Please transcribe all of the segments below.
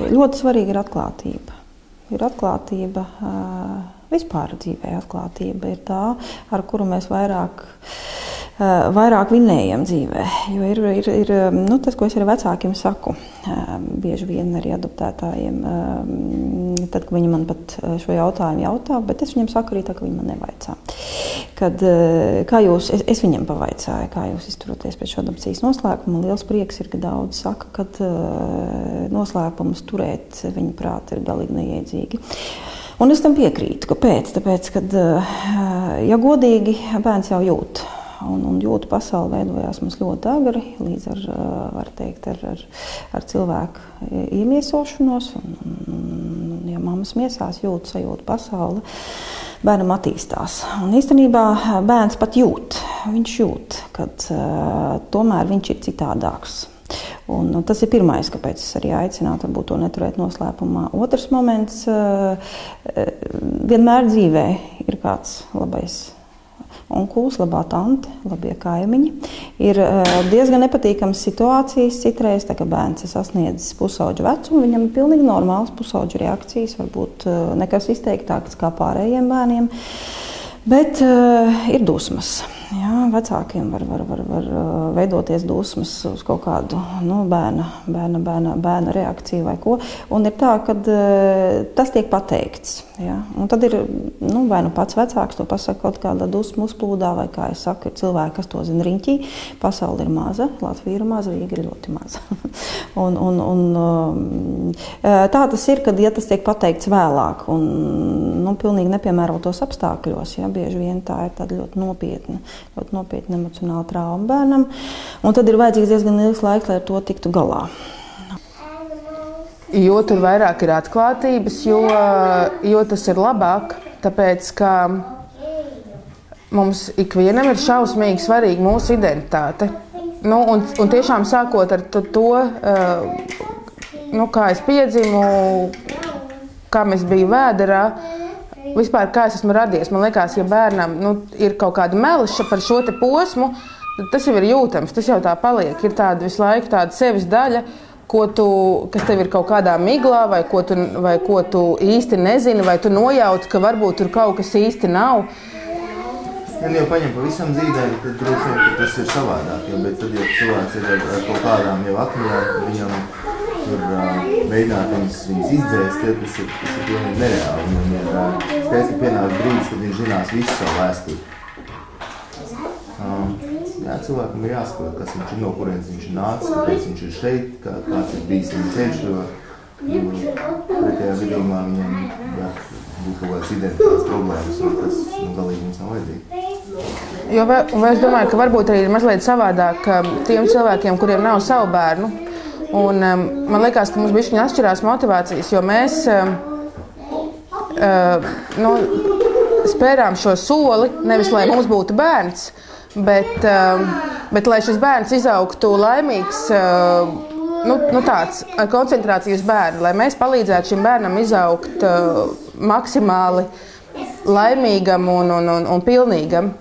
Ļoti svarīga ir atklātība. Ir atklātība, vispār dzīvē atklātība ir tā, ar kuru mēs vairāk vinējam dzīvē. Jo ir tas, ko es arī vecākiem saku, bieži vien arī adoptētājiem, tad, kad viņi man pat šo jautājumu jautā, bet es viņiem saku arī tā, ka viņi man nevaicā. Es viņam pavaicāju, kā jūs izturoties pēc šo adopcijas noslēpuma. Liels prieks ir, ka daudz saka, ka noslēpumus turēt viņa prāti ir galīgi neiedzīgi. Un es tam piekrītu. Kāpēc? Tāpēc, kad, ja godīgi, bērns jau jūt. Un jūtu pasauli veidojās mums ļoti agri, līdz ar cilvēku iemiesošanos. Un, ja mammas miesās sajūt pasauli, bērnam attīstās. Un īstenībā bērns pat jūt. Viņš jūt, kad tomēr viņš ir citādāks. Un tas ir pirmais, kāpēc es arī aicinātu varbūt to neturēt noslēpumā. Otrs moments, vienmēr dzīvē ir kāds labais onkulis, labā tante, labie kaimiņi. Ir diezgan nepatīkamas situācijas citreiz, tā kā bērns ir sasniedzis pusauģa vecumu, viņam ir pilnīgi normāls pusauģa reakcijas, varbūt nekas izteiktāks kā pārējiem bērniem, bet ir dusmas. Jā, vecākiem var veidoties dusmas uz kaut kādu bērna reakciju vai ko. Un ir tā, ka tas tiek pateikts. Jā. Un tad ir vai nu pats vecāks to pasaka kaut kādā dusmu uzplūdā, vai kā es saku, ir cilvēki, kas to zina riņķī. Pasaule ir maza, Latvija ir maza, Rīga ir ļoti maza. Tā tas ir, kad ja tas tiek pateikts vēlāk un pilnīgi nepiemērotos apstākļos, ja, bieži vien tā ir tāda ļoti nopietna emocionāla trauma bērnam, un tad ir vajadzīgs diezgan ilgs laiks, lai ar to tiktu galā. Jo tur vairāk ir atklātības, jo tas ir labāk, tāpēc, ka mums ikvienam ir šausmīgi svarīga mūsu identitāte. Un tiešām sākot ar to, kā es piedzimu, kā mēs biju vēderā, vispār kā es esmu radies. Man liekas, ja bērnam ir kaut kāda meliša par šo te posmu, tas jau ir jūtams, tas jau tā paliek. Ir tāda visu laiku tāda sevis daļa, kas tev ir kaut kādā miglā, vai ko tu īsti nezini, vai tu nojauti, ka varbūt tur kaut kas īsti nav. Ja jau paņem pavisam dzīvēm, tad droši vien, ka tas ir savādāk. Bet tad, ja cilvēks ir ar kaut kādām jau atmiņām, viņam tur mēģināt viņas izdzēst, tas ir pilnīgi nereāli. Viņam ir skaidrs, ka pienāk brīdis, kad viņš zinās visu savu vēsturi. Cilvēkam ir jāsaprot, kas viņš ir, no kurienes viņš ir nācis, kāpēc viņš ir šeit, kāds ir bijis viņa ceļš, jo pretējā gadījumā viņam var būt kaut kādas identitātes problēmas, un tas galīgi mums nav vajadzīgi. Es domāju, ka varbūt arī ir mazliet savādāk tiem cilvēkiem, kuriem nav savu bērnu. Un man liekas, ka mums bišķiņi atšķirās motivācijas, jo mēs spērām šo soli, nevis lai mums būtu bērns, bet lai šis bērns izaugtu laimīgs, tāds ar koncentrāciju uz bērnu, lai mēs palīdzētu šim bērnam izaugt maksimāli laimīgam un pilnīgam.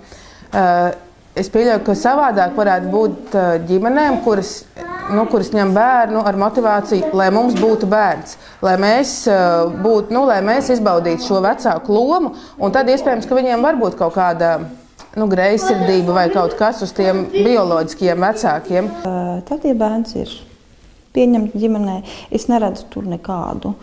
Es pieļauju, ka savādāk varētu būt ģimenēm, kuras ņem bērnu ar motivāciju, lai mums būtu bērns, lai mēs izbaudītu šo vecāku lomu, un tad iespējams, ka viņiem var būt kaut kāda greizsirdība vai kaut kas uz tiem bioloģiskiem vecākiem. Tad, ja bērns ir pieņemts ģimenē, es neredzu tur nekādu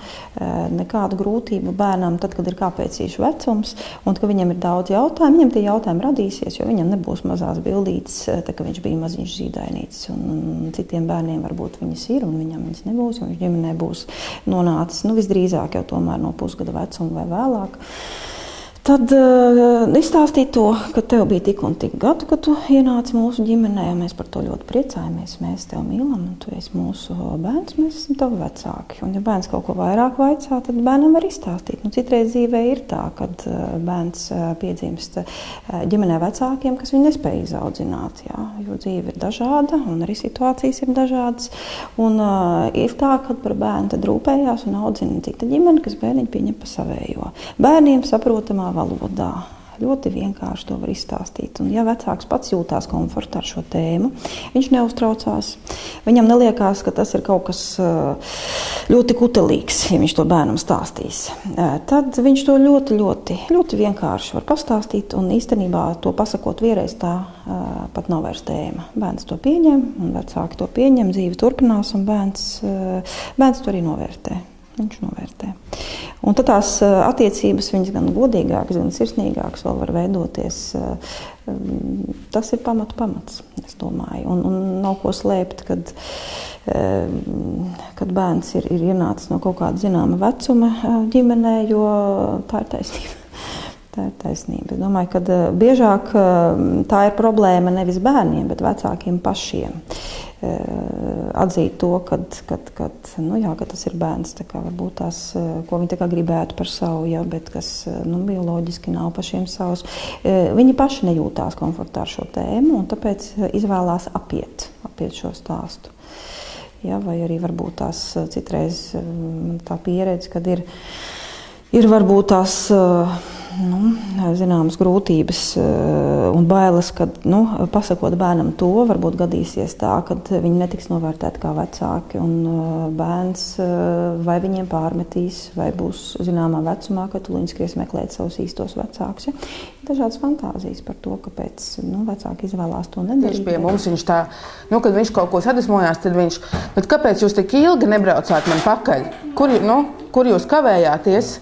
grūtību bērnam, tad, kad ir kāpēcīšu vecums, un ka viņam ir daudz jautājumu, viņam tie jautājumi radīsies, jo viņam nebūs mazās bildītes, tā ka viņš bija maziņš zīdainītis, un citiem bērniem varbūt viņas ir, un viņam viņas nebūs, un viņš ģimenē būs nonācis, visdrīzāk jau tomēr no pusgada vecuma vai vēlāk. Tad izstāstīt to, ka tev bija tik un tik gadu, kad tu ienāci mūsu ģimenē, un mēs par to ļoti priecājamies. Mēs tevi mīlam, un tu esi mūsu bērns, mēs esam tavi vecāki. Un ja bērns kaut ko vairāk vaicā, tad bērnam var izstāstīt. Citreiz dzīvē ir tā, kad bērns piedzimst ģimenē vecākiem, kas viņu nespēja izaudzināt, jā, jo dzīve ir dažāda, un arī situācijas ir dažādas. Un ir tā, kad par bērnu tad rūpējās un audzina cita ģimene, kas bērniņu pieņem pa savējo. Bērniem saprotamā valodā Ļoti vienkārši to var izstāstīt. Un, ja vecāks pats jūtās komfortā ar šo tēmu, viņš neuztraucās. Viņam neliekās, ka tas ir kaut kas ļoti kutelīgs, ja viņš to bērnam stāstīs. Tad viņš to ļoti vienkārši var pastāstīt, un īstenībā to pasakot vienreiz tā pat nav vairs tēma. Bērns to pieņem, un vecāki to pieņem, dzīve turpinās, un bērns to arī novērtē. Viņš novērtē. Un tad tās attiecības, viņas gan godīgākas, gan sirsnīgākas vēl var veidoties. Tas ir pamats, es domāju. Un nav ko slēpt, kad bērns ir ienācis no kaut kāda zināma vecuma ģimenē, jo tā ir taisnība. Tā ir taisnība. Es domāju, ka biežāk tā ir problēma nevis bērniem, bet vecākiem pašiem. Atzīt to, ka tas ir bērns, varbūt tās, ko viņi gribētu par savu, bet kas bioloģiski nav pašiem savs. Viņi paši nejūtās komfortā ar šo tēmu, un tāpēc izvēlās apiet šo stāstu. Vai arī varbūt tās citreiz tā pieredze, kad ir varbūt tās zināmas grūtības un bailes, kad pasakot bērnam to, varbūt gadīsies tā, ka viņi netiks novērtēti kā vecāki, un bērns vai viņiem pārmetīs, vai būs zināmā vecumā, ka tuliņ skries meklēt savus īstos vecākus. Ja? Dažādas fantāzijas par to, kāpēc vecāki izvēlās to nedarīt. Tieši pie mums viņš tā, kad viņš kaut ko sadusmojās, tad viņš, bet kāpēc jūs tik ilgi nebraucāt man pakaļ? Kur jūs kavējāties?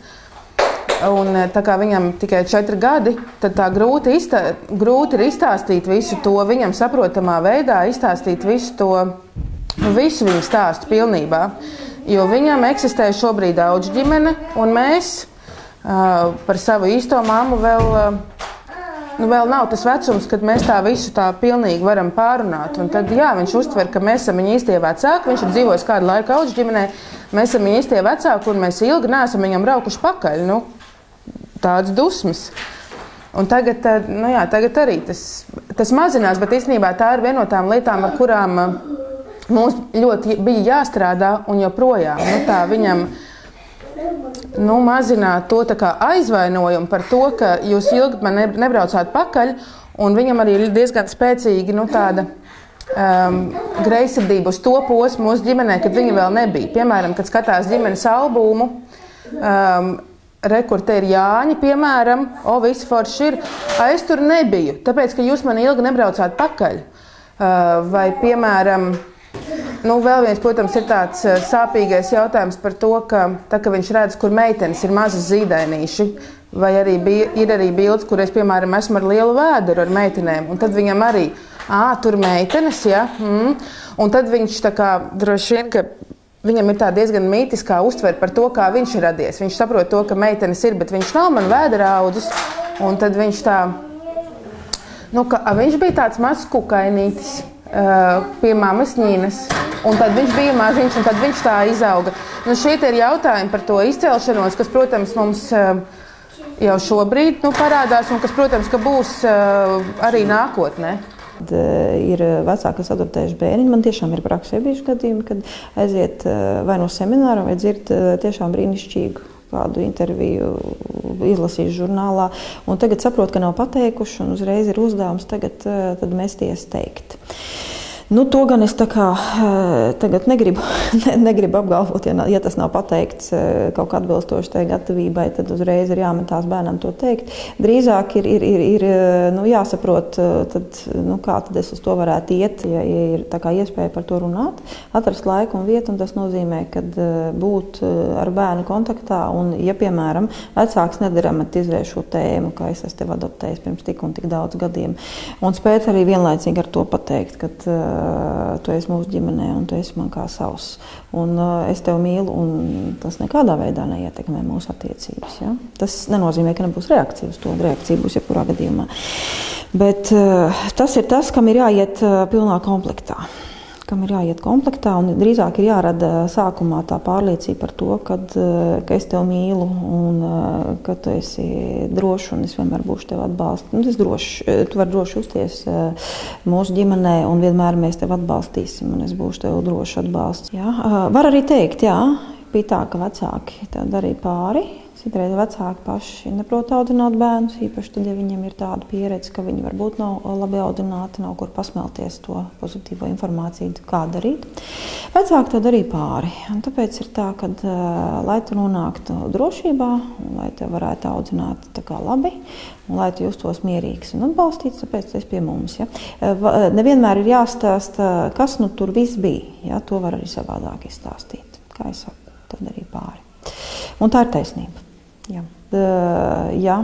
Un tā kā viņam tikai 4 gadi, tad tā grūti ir izstāstīt visu to, viņam saprotamā veidā izstāstīt visu viņa stāstu pilnībā. Jo viņam eksistē šobrīd daudz ģimene, un mēs par savu īsto mammu vēl nav tas vecums, kad mēs tā visu tā pilnīgi varam pārunāt. Un tad, viņš uztver, ka mēs esam viņa īstie vecāki, viņš ir dzīvojis kādu laiku auģu ģimenē, mēs esam viņa īstie vecāki, un mēs ilgi neesam viņam braukuši pakaļ. Tādas dusmas. Un tagad arī tas mazinās, bet īstenībā tā ir viena no tām lietām, ar kurām mums ļoti bija jāstrādā un joprojām. Tā viņam mazināt to tā kā aizvainojumu par to, ka jūs ilgi man nebraucāt pakaļ, un viņam arī ir diezgan spēcīgi tāda greizsirdība uz to posmu mūsu ģimenē, kad viņa vēl nebija. Piemēram, kad skatās ģimenes albumu, kur te ir Jāņi, piemēram, visi forši ir, es tur nebiju, tāpēc, ka jūs mani ilgi nebraucāt pakaļ. Vai, piemēram, vēl viens, protams, ir tāds sāpīgais jautājums par to, ka viņš redz, kur meitenes ir mazas zīdainīši, vai arī ir arī bildes, kur es, piemēram, esmu ar lielu vēderu ar meitenēm, un tad viņam arī, tur meitenes, ja, un tad viņš tā kā droši vien, ka viņam ir tā diezgan mītiskā uztvere par to, kā viņš ir radies. Viņš saprot to, ka meitenes ir, bet viņš nav man vēdera audzis. Un tad viņš tā, viņš bija tāds mazs kukainītis pie mammas Ņīnas. Un tad viņš bija maziņš, un tad viņš tā izauga. Šie ir jautājumi par to izcelšanos, kas, protams, mums jau šobrīd parādās, un kas, protams, ka būs arī nākotnē. Ir vecāki, kas adoptējuši bērniņu. Man tiešām ir praksē bijuši gadījumi, kad aiziet vai no semināra, vai dzird tiešām brīnišķīgu kādu interviju, izlasīt žurnālā, un tagad saprot, ka nav pateikuši, un uzreiz ir uzdevums tagad mesties teikt. To gan es tagad negribu apgalvot, ja tas nav pateikts kaut kā atbilstoši tai gatavībai, tad uzreiz ir jāmetās bērnam to teikt. Drīzāk ir jāsaprot, kā tad es uz to varētu iet, ja ir tā kā iespēja par to runāt, atrast laiku un vietu, un tas nozīmē, kad būt ar bērnu kontaktā, un, ja, piemēram, vecāks nedramatizē šo tēmu, ka es esmu tevi adoptējis pirms tik un tik daudz gadiem, un spēt arī vienlaicīgi ar to pateikt, kad tu esi mūsu ģimenē un tu esi man kā savs. Un es tevi mīlu, un tas nekādā veidā neietekmē mūsu attiecības. Ja? Tas nenozīmē, ka nebūs reakcija uz to. Reakcija būs jebkurā gadījumā. Bet tas ir tas, kam ir jāiet pilnā komplektā. Un drīzāk ir jārada sākumā tā pārliecība par to, ka es tevi mīlu un ka tu esi drošs un es vienmēr būšu tevi atbalstīt. Tu vari droši justies mūsu ģimenē un vienmēr mēs tevi atbalstīsim un es būšu tevi droši atbalsts. Jā. Var arī teikt, bija tā, ka vecāki tā darīja pāri Citreiz vecāki paši neprot audzināt bērnus, īpaši tad, ja viņiem ir tāda pieredze, ka viņi varbūt nav labi audzināti, nav kur pasmelties to pozitīvo informāciju, kā darīt. Vecāki to darīja pāri. Un tāpēc ir tā, ka, lai tu nonāktu drošībā, un lai te varētu audzināt tā kā labi, un lai tu justos mierīgs un atbalstīts, tāpēc tu esi pie mums. Ja? Nevienmēr ir jāstāsta, kas nu tur viss bija. Ja? To var arī savādāk izstāstīt. Kā es saku, to darīja pāri. Un tā ir taisnība. Ja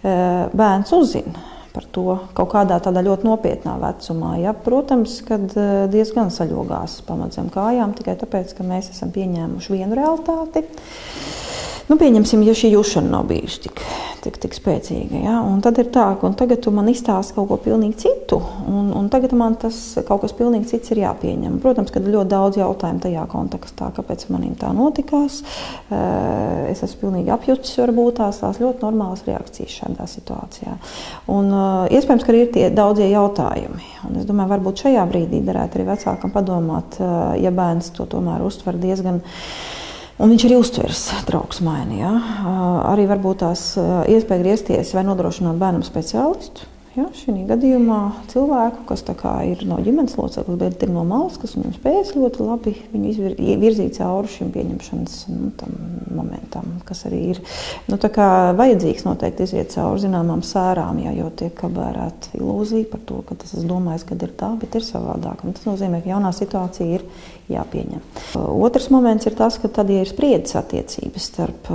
bērns uzzina par to kaut kādā tādā ļoti nopietnā vecumā, ja, protams, kad diezgan saļogās pamazem kājām, tikai tāpēc, ka mēs esam pieņēmuši vienu realitāti. Nu, pieņemsim, ja šī jušana nav bijusi tik spēcīga. Ja? Un tad ir tā, ka tagad tu man izstāsti kaut ko pilnīgi citu, un tagad man tas kaut kas pilnīgi cits ir jāpieņem. Protams, kad ir ļoti daudz jautājumu tajā kontekstā, kāpēc manim tā notikās. Es esmu pilnīgi apjucis, varbūt tās ļoti normālas reakcijas šādā situācijā. Un iespējams, ka ir tie daudzie jautājumi. Un es domāju, varbūt šajā brīdī derētu arī vecākam padomāt, ja bērns to tomēr uztver diezgan. Un viņš arī uztvers trauksmaini. Ja? Arī varbūt tās iespēja griezties vai nodrošināt bērnam speciālistu. Ja? Šī gadījumā cilvēku, kas tā kā ir no ģimenes loceklis, bet ir no malas, kas viņam spējas ļoti labi viņu virzīt cauri šim pieņemšanas tam momentam, kas arī ir tā kā vajadzīgs noteikti iziet cauri zināmām sērām, ja, jo tiek kabērēta ilūzija par to, ka tas es domāju, kad ir tā, bet ir savādāk. Un tas nozīmē, ka jaunā situācija ir jāpieņem. Otrs moments ir tas, ka tad, ja ir spriedzes attiecības starp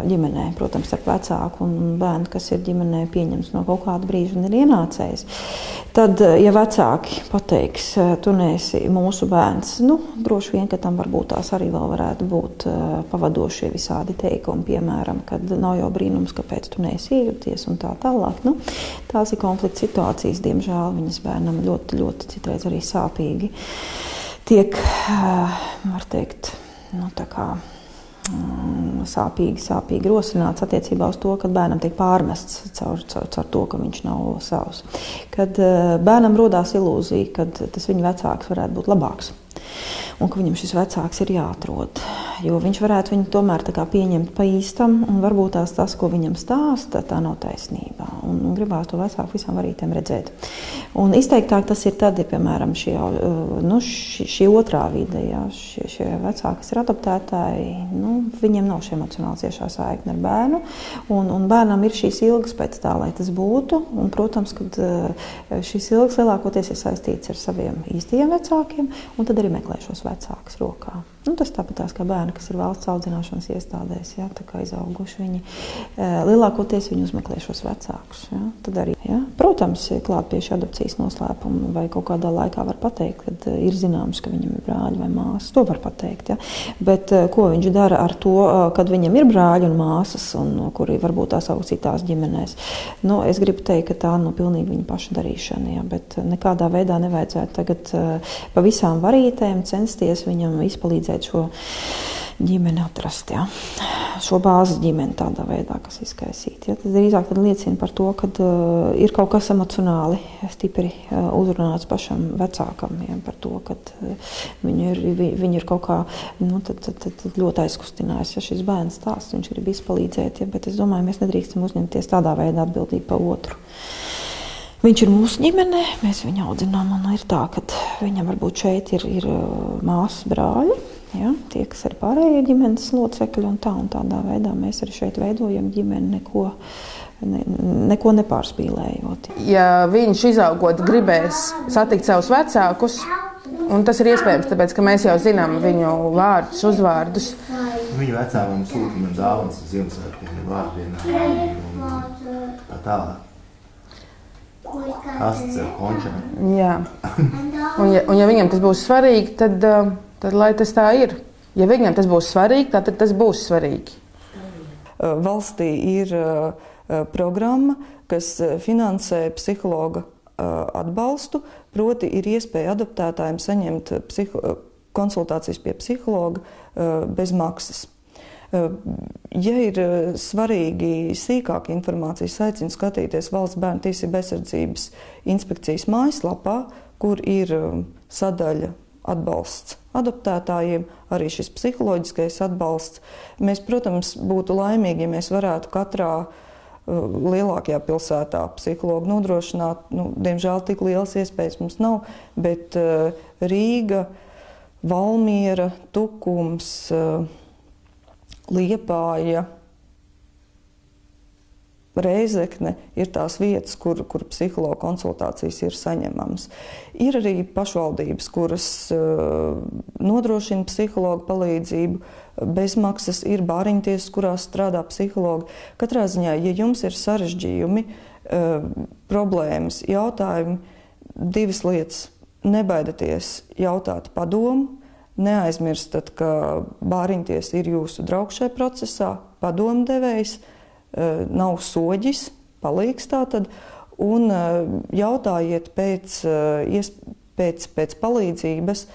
ģimenē, protams, starp vecāku un bērnu, kas ir ģimenē pieņems no kaut kāda brīža un ir ienācējis, tad, ja vecāki pateiks, tu neesi mūsu bērns, droši vien, ka tam varbūt tās arī vēl varētu būt pavadošie visādi teikumi, piemēram, kad nav jau brīnums, kāpēc tu neesi iejuties un tā tālāk. Tās ir konflikta situācijas, diemžēl viņas bērnam ļoti, ļoti citreiz arī sāpīgi tiek, var teikt, tā kā sāpīgi rosināts attiecībā uz to, kad bērnam tiek pārmests caur to, ka viņš nav savs. Kad bērnam rodās ilūzija, kad tas viņa vecāks varētu būt labāks. Un ka viņam šis vecāks ir jāatrod. Jo viņš varētu viņu tomēr tā kā pieņemt pa īstam, un varbūt tas, ko viņam stāsta, tā nav taisnība. Un gribās to vecāku visām varītēm redzēt. Un izteiktāk tas ir tad, ja, piemēram, šī otrā vide, ja, šie vecāki, kas ir adoptētāji, viņiem nav šī emocionāli ciešā saikne ar bērnu, un bērnam ir šīs ilgas pēc tā, lai tas būtu. Un, protams, kad šīs ilgas lielākoties ir saistīts ar saviem īstajiem vecākiem, un tad arī meklē šos vecākus rokā. Tas tāpatās kā bērni, kas ir valsts audzināšanas iestādēs, ja, tā kā izauguši viņi, lielākoties viņi uzmeklē šos vecākus. Ja, tad arī, ja. Protams, klāt pie šī adopcijas noslēpuma vai kaut kādā laikā var pateikt, kad ir zināms, ka viņam ir brāļi vai māsas. To var pateikt, ja. Bet ko viņš dara ar to, kad viņam ir brāļi un māsas, un kuri varbūt tās aug citās ģimenēs. Es gribu teikt, ka tā pilnīgi viņa paša darīšana, ja, bet nekādā veidā nevajadzētu tagad pa visām varītēm censties viņam izpalīdzēt šo ģimeni atrast, ja? Šo bāzes ģimeni tādā veidā, kas izkaisīt. Ja? Tas drīzāk liecina par to, ka ir kaut kas emocionāli stipri uzrunāts pašam vecākam, ja? Par to, ka viņi ir kaut kā tad ļoti aizkustinājis. Ja šis bērns stāsts, viņš grib izpalīdzēt, ja? Bet es domāju, mēs nedrīkstam uzņemties tādā veidā atbildību pa otru. Viņš ir mūsu ģimenē, mēs viņu audzinām, un ir tā, ka viņam varbūt šeit ir māsas brāļi, ja, tie, kas ir pārējie ģimenes locekļi, un tādā veidā mēs arī šeit veidojam ģimeni neko nepārspīlējot. Ja viņš izaugot gribēs satikt savus vecākus, un tas ir iespējams, tāpēc, ka mēs jau zinām viņu vārdus, uzvārdus. Viņu vecākam sūta man dāvanas uz Ziemassvētkiem, vārdienā un tā tālāk. Asts ar končām. Jā. Un ja viņam tas būs svarīgi, tad lai tas tā ir. Ja viņam tas būs svarīgi, tad tas būs svarīgi. Valstī ir programma, kas finansē psihologa atbalstu, proti ir iespēja adoptētājiem saņemt konsultācijas pie psihologa bez maksas. Ja ir svarīgi sīkāka informācija, aicinu skatīties Valsts bērnu tiesību aizsardzības inspekcijas mājaslapā, kur ir sadaļa atbalsts adoptētājiem, arī šis psiholoģiskais atbalsts. Mēs, protams, būtu laimīgi, ja mēs varētu katrā lielākajā pilsētā psihologu nodrošināt. Diemžēl tik lielas iespējas mums nav, bet Rīga, Valmiera, Tukums, Liepāja, Reizekne ir tās vietas, kur psihologa konsultācijas ir saņemamas. Ir arī pašvaldības, kuras nodrošina psihologu palīdzību, bezmaksas, ir bāriņtiesas, kurās strādā psihologi. Katrā ziņā, ja jums ir sarežģījumi, problēmas, jautājumi, divas lietas. Nebaidieties jautāt padomu, neaizmirstat, ka bāriņtiesa ir jūsu draugs šajā procesā, padomdevējs, nav soģis, palīgs tātad, un jautājiet pēc palīdzības